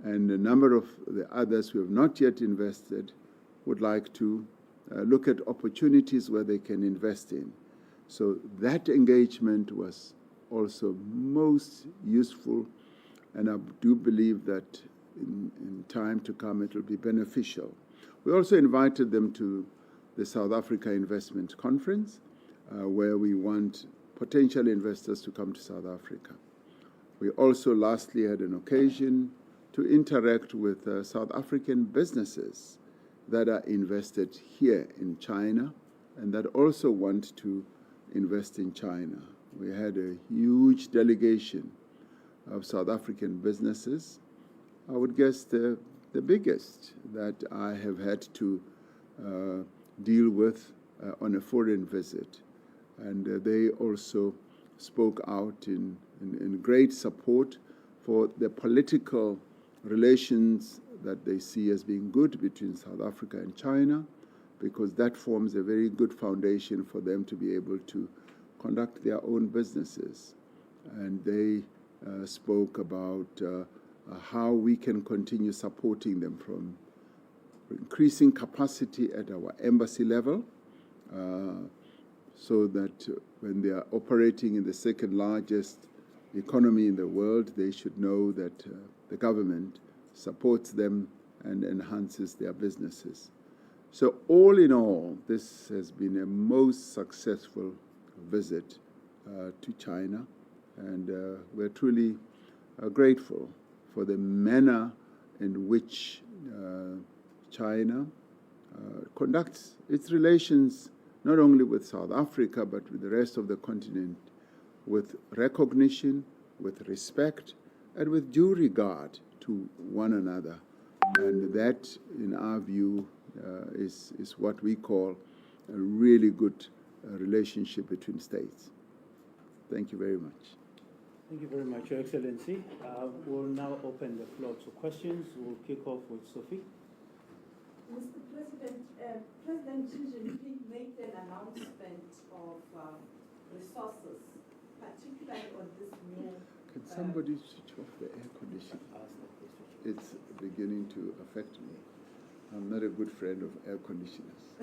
and a number of the others who have not yet invested would like to look at opportunities where they can invest in. So that engagement was also most useful, and I do believe that in time to come it will be beneficial. We also invited them to the South Africa Investment Conference, where we want potential investors to come to South Africa. We also lastly had an occasion to interact with South African businesses that are invested here in China and that also want to invest in China. We had a huge delegation of South African businesses. I would guess the biggest that I have had to deal with on a foreign visit. And they also spoke out in great support for the political relations that they see as being good between South Africa and China, because that forms a very good foundation for them to be able to conduct their own businesses. And they spoke about how we can continue supporting them from increasing capacity at our embassy level, so that when they are operating in the second largest economy in the world, they should know that the government supports them and enhances their businesses. So all in all, this has been a most successful visit to China, and we're truly grateful for the manner in which China conducts its relations not only with South Africa but with the rest of the continent, with recognition, with respect, and with due regard to one another. And that, in our view, is what we call a really good relationship between states. Thank you very much. Thank you very much, Your Excellency. We'll now open the floor to questions. We'll kick off with Sophie. Mr. President, President Xi Jinping made an announcement of resources, particularly on this new... Can somebody switch off the air conditioner? It's beginning to affect me. I'm not a good friend of air conditioners.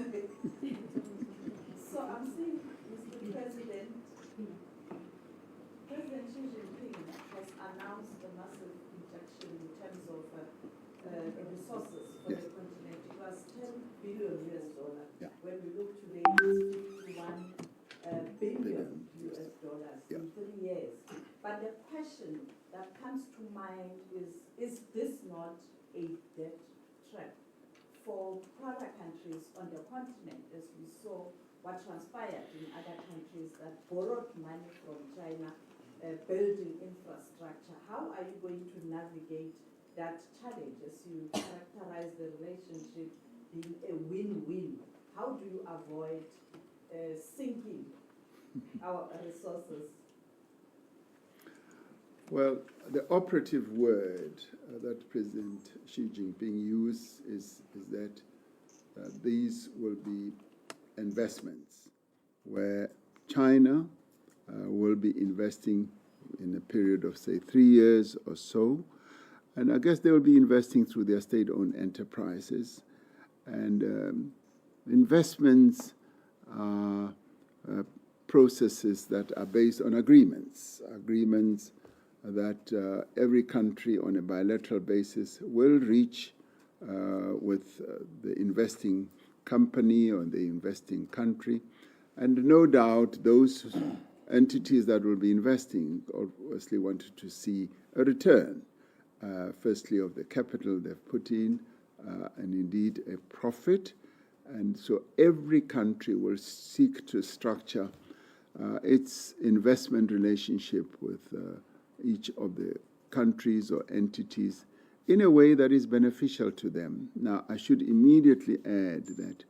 So I'm saying, Mr. President, President Xi Jinping has announced a massive injection in terms of resources for the continent. It was $10 billion US. Yeah. When we look today, it's $51 billion US in 3 years. But the question that comes to mind is this not a debt trap for poorer countries on the continent, as we saw what transpired in other countries that borrowed money from China, building infrastructure? How are you going to navigate that challenge as you characterize the relationship being a win-win? How do you avoid sinking our resources? Well, the operative word that President Xi Jinping used is that these will be investments where China will be investing in a period of, say, 3 years or so. And I guess they will be investing through their state-owned enterprises. And investments are processes that are based on agreements that every country on a bilateral basis will reach with the investing company or the investing country. And no doubt those entities that will be investing obviously wanted to see a return, firstly of the capital they've put in, and indeed a profit. And so every country will seek to structure its investment relationship with each of the countries or entities in a way that is beneficial to them. Now, I should immediately add that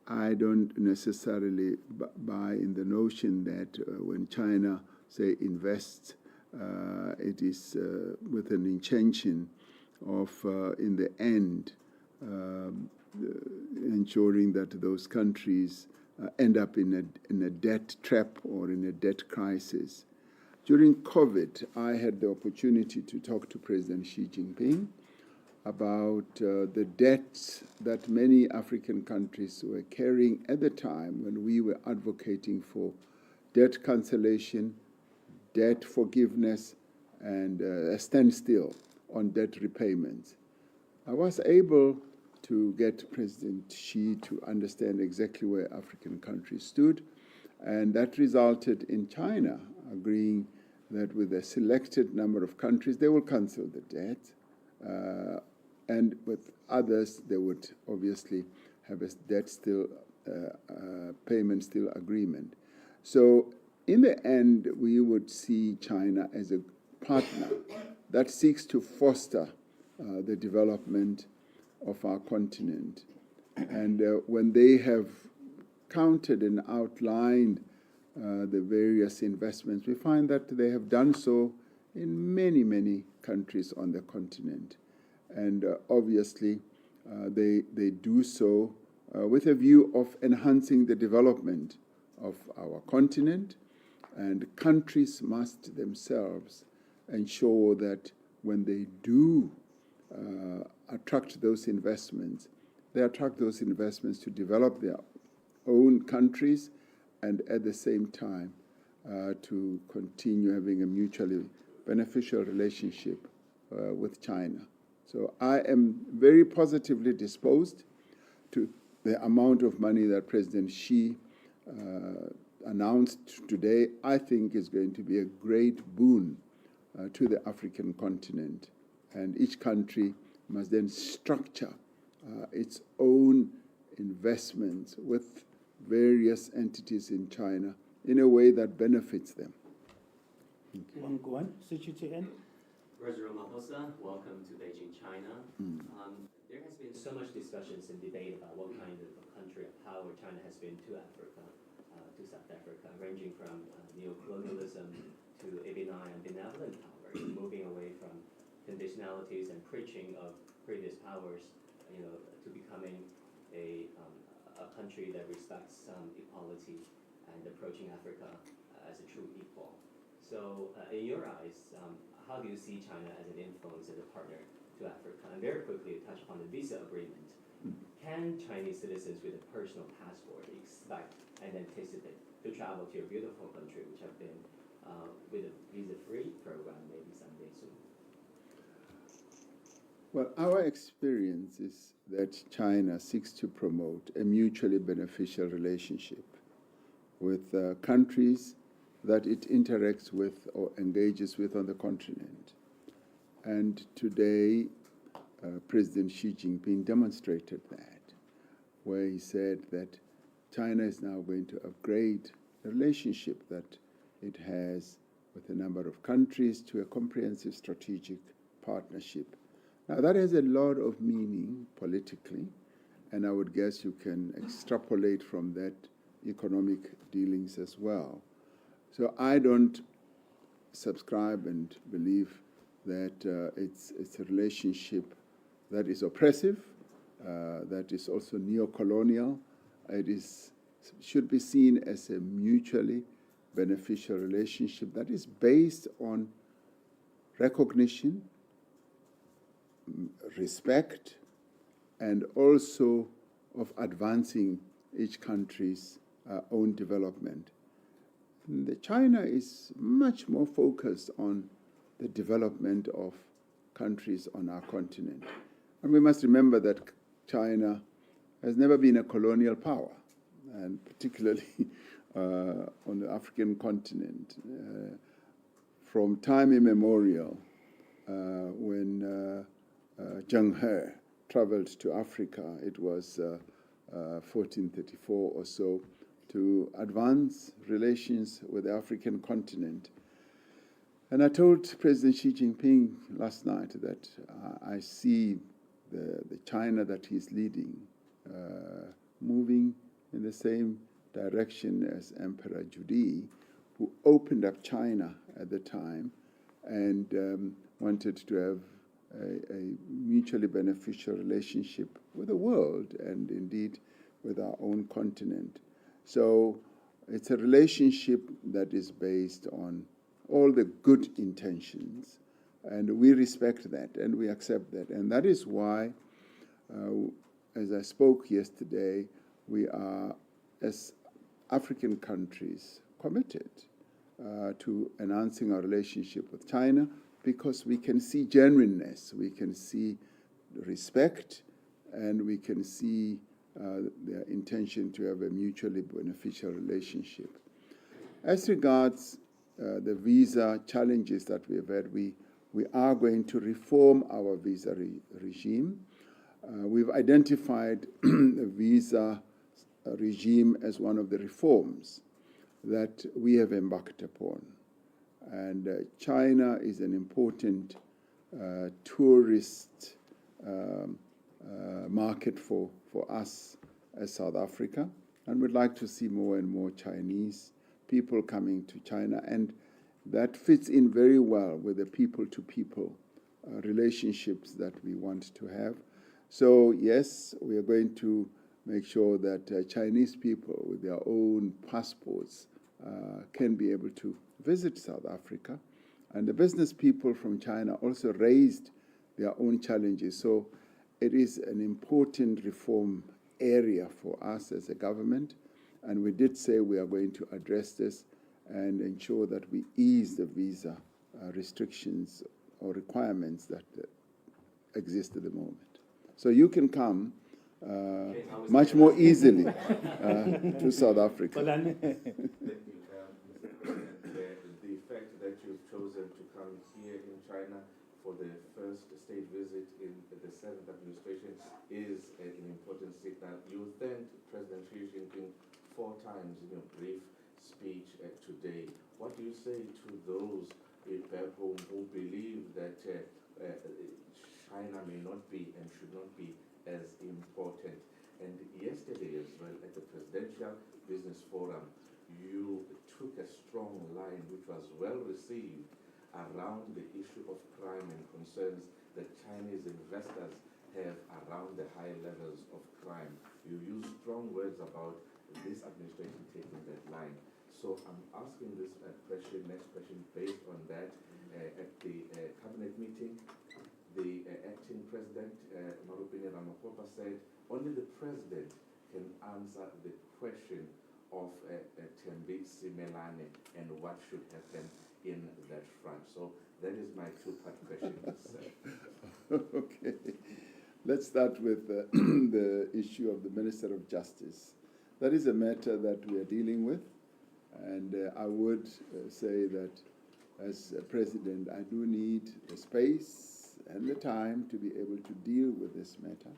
I don't necessarily buy in the notion that when China, say, invests, it is with an intention of, in the end, ensuring that those countries end up in a debt trap or in a debt crisis. During COVID, I had the opportunity to talk to President Xi Jinping, about the debts that many African countries were carrying at the time when we were advocating for debt cancellation, debt forgiveness, and a standstill on debt repayments. I was able to get President Xi to understand exactly where African countries stood, and that resulted in China agreeing that with a selected number of countries, they will cancel the debt, and with others, they would obviously have a debt still, payment still agreement. So in the end, we would see China as a partner that seeks to foster the development of our continent. And when they have counted and outlined the various investments, we find that they have done so in many, many countries on the continent. And obviously, they do so with a view of enhancing the development of our continent, and countries must themselves ensure that when they do attract those investments, they attract those investments to develop their own countries and at the same time to continue having a mutually beneficial relationship with China. So I am very positively disposed to the amount of money that President Xi announced today. I think is going to be a great boon to the African continent. And each country must then structure its own investments with various entities in China in a way that benefits them. One, CGTN. President Ramaphosa, welcome to Beijing, China. There has been so much discussions and debate about what kind of a country of power China has been to Africa, to South Africa, ranging from neocolonialism to a benign and benevolent power, moving away from conditionalities and preaching of previous powers, to becoming a country that respects equality and approaching Africa as a true equal. So, in your eyes, how do you see China as an influence, as a partner to Africa? And very quickly, touch upon the visa agreement. Can Chinese citizens with a personal passport expect and anticipate to travel to your beautiful country, which have been with a visa-free program maybe someday soon? Well, our experience is that China seeks to promote a mutually beneficial relationship with countries that it interacts with or engages with on the continent. And today, President Xi Jinping demonstrated that, where he said that China is now going to upgrade the relationship that it has with a number of countries to a comprehensive strategic partnership. Now, that has a lot of meaning politically, and I would guess you can extrapolate from that economic dealings as well. So I don't subscribe and believe that it's a relationship that is oppressive, that is also neo-colonial. It should be seen as a mutually beneficial relationship that is based on recognition, respect, and also of advancing each country's own development. China is much more focused on the development of countries on our continent. And we must remember that China has never been a colonial power, and particularly on the African continent. From time immemorial, when Zheng He traveled to Africa, it was 1434 or so, to advance relations with the African continent. And I told President Xi Jinping last night that I see the China that he's leading moving in the same direction as Emperor Judi, who opened up China at the time and wanted to have a mutually beneficial relationship with the world and indeed with our own continent. So it's a relationship that is based on all the good intentions And we respect that and we accept that. And that is why, as I spoke yesterday, we are, as African countries, committed to enhancing our relationship with China, because we can see genuineness, we can see respect, and we can see their intention to have a mutually beneficial relationship. As regards the visa challenges that we have had, we are going to reform our visa regime. We've identified the visa regime as one of the reforms that we have embarked upon. And China is an important tourist market for us as South Africa, and we'd like to see more and more Chinese people coming to China, and that fits in very well with the people-to-people relationships that we want to have. So yes, we are going to make sure that Chinese people with their own passports can be able to visit South Africa. And the business people from China also raised their own challenges. So it is an important reform area for us as a government. And we did say we are going to address this and ensure that we ease the visa restrictions or requirements that exist at the moment. So you can come much more easily to South Africa. Polani? Thank you, Mr. President. The fact that you've chosen to come here in China for the first state visit in the 7th administration is an important signal. You thanked President Xi Jinping 4 times in your brief speech today. What do you say to those back home who believe that China may not be and should not be as important? And yesterday as well, at the Presidential Business Forum, you took a strong line which was well received around the issue of crime and concerns that Chinese investors have around the high levels of crime. You used strong words about this administration taking that line. So I'm asking this next question based on that. At the cabinet meeting, the acting president, Marupini Ramaphosa, said only the president can answer the question of Thembi Simelane and what should happen in that front. So that is my 2-part question, sir. Okay. Let's start with the issue of the Minister of Justice. That is a matter that we are dealing with, and I would say that as president, I do need the space and the time to be able to deal with this matter.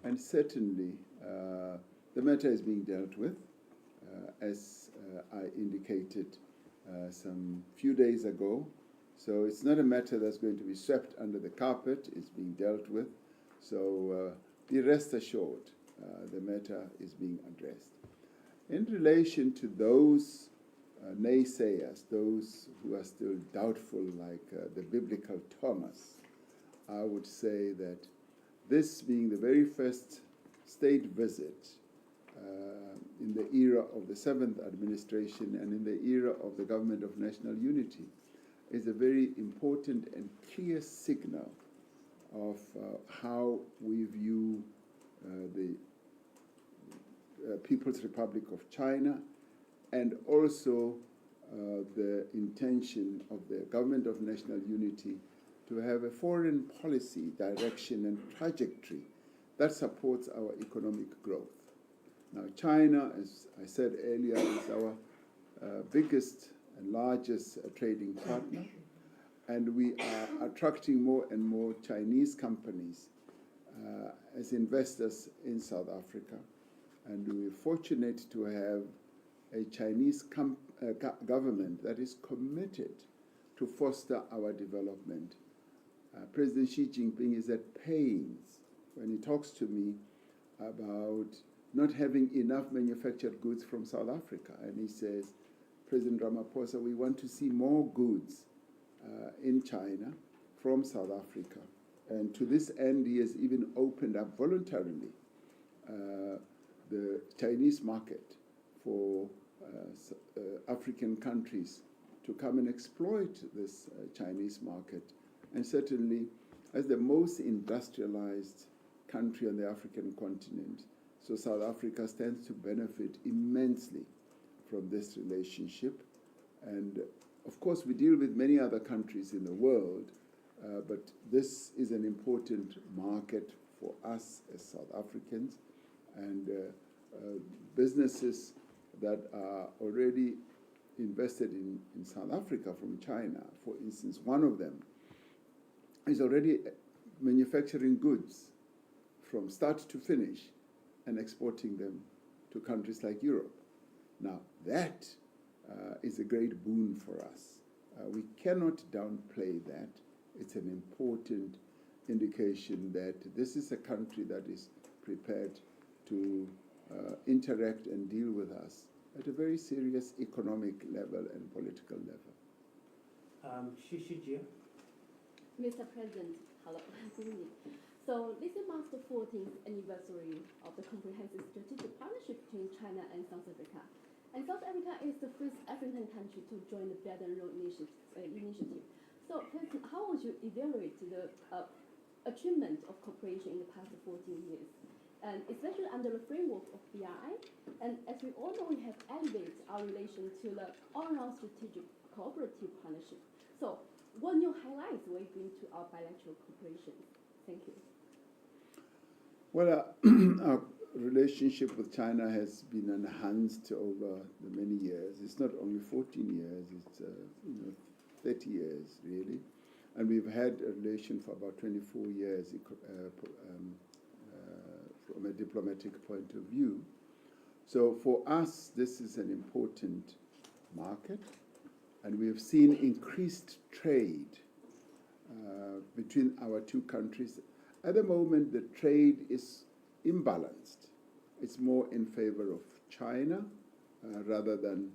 And certainly, the matter is being dealt with, as I indicated some few days ago. So it's not a matter that's going to be swept under the carpet. It's being dealt with. So be rest assured, the matter is being addressed. In relation to those naysayers, those who are still doubtful, like the biblical Thomas, I would say that this being the very first state visit in the era of the 7th administration and in the era of the government of national unity is a very important and clear signal of how we view the People's Republic of China, and also the intention of the government of national unity to have a foreign policy direction and trajectory that supports our economic growth. Now, China, as I said earlier, is our biggest and largest trading partner, and we are attracting more and more Chinese companies as investors in South Africa. And we're fortunate to have a Chinese government that is committed to foster our development. President Xi Jinping is at pains when he talks to me about not having enough manufactured goods from South Africa. And he says, President Ramaphosa, we want to see more goods in China from South Africa. And to this end, he has even opened up voluntarily the Chinese market for African countries to come and exploit this Chinese market And certainly, as the most industrialized country on the African continent, so South Africa stands to benefit immensely from this relationship. And of course, we deal with many other countries in the world, but this is an important market for us as South Africans. And businesses that are already invested in South Africa from China, for instance, one of them is already manufacturing goods from start to finish and exporting them to countries like Europe. Now, that is a great boon for us. We cannot downplay that. It's an important indication that this is a country that is prepared to interact and deal with us at a very serious economic level and political level. Shishijia. Mr. President, hello, good evening. So this marks the 14th anniversary of the Comprehensive Strategic Partnership between China and South Africa. And South Africa is the first African country to join the Belt and Road Initiative. So, President, how would you evaluate the achievement of cooperation in the past 14 years? And especially under the framework of BRI, and as we all know, we have elevated our relation to the all-round strategic cooperative partnership. So, what new highlights will you bring to our bilateral cooperation? Thank you. Well, our relationship with China has been enhanced over the many years. It's not only 14 years, it's 30 years, really. And we've had a relation for about 24 years from a diplomatic point of view. So for us, this is an important market, and we have seen increased trade between our two countries. At the moment, the trade is imbalanced. It's more in favor of China rather than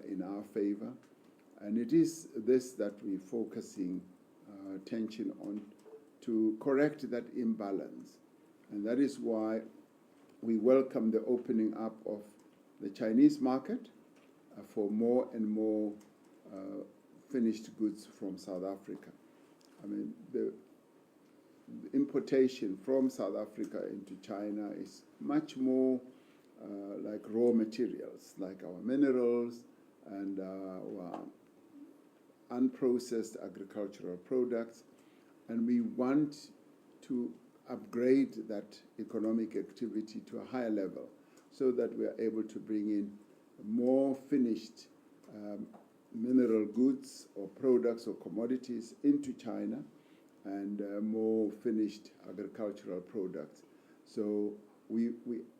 in our favor. And it is this that we're focusing attention on to correct that imbalance. And that is why we welcome the opening up of the Chinese market for more and more finished goods from South Africa. I mean, the importation from South Africa into China is much more like raw materials, like our minerals and our unprocessed agricultural products. And we want to upgrade that economic activity to a higher level so that we are able to bring in more finished mineral goods or products or commodities into China and more finished agricultural products. So we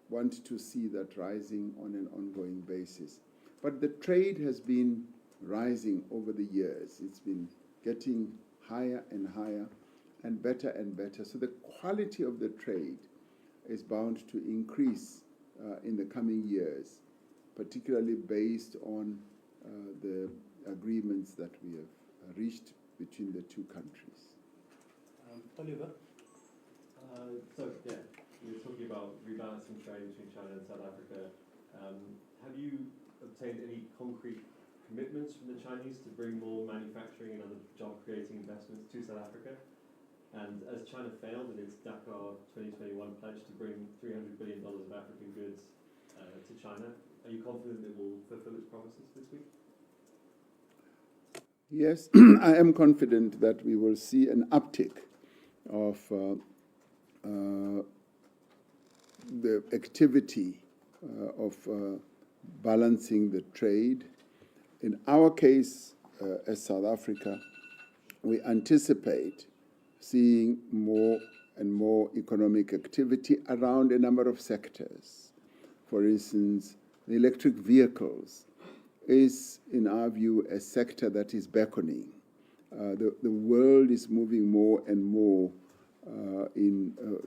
want to see that rising on an ongoing basis. But the trade has been rising over the years. It's been getting higher and higher and better. So the quality of the trade is bound to increase in the coming years, particularly based on the agreements that we have reached between the two countries. Oliver. We were talking about rebalancing trade between China and South Africa. Have you obtained any concrete commitments from the Chinese to bring more manufacturing and other job-creating investments to South Africa? And as China failed in its Dakar 2021 pledge to bring $300 billion of African goods to China, are you confident it will fulfill its promises this week? Yes, I am confident that we will see an uptick of the activity of balancing the trade. In our case, as South Africa, we anticipate seeing more and more economic activity around a number of sectors. For instance, the electric vehicles is, in our view, a sector that is beckoning. The world is moving more and more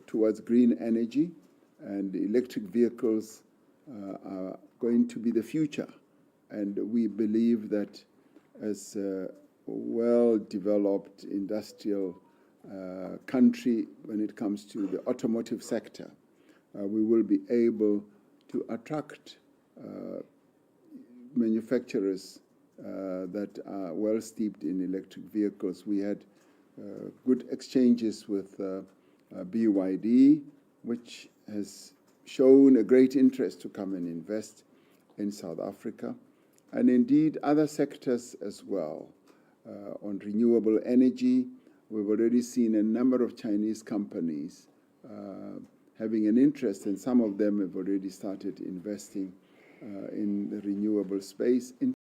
towards green energy, and electric vehicles are going to be the future. And we believe that as a well-developed industrial country when it comes to the automotive sector, we will be able to attract manufacturers that are well steeped in electric vehicles. We had good exchanges with BYD, which has shown a great interest to come and invest in South Africa, and indeed other sectors as well. On renewable energy, we've already seen a number of Chinese companies having an interest, and some of them have already started investing in the renewable space.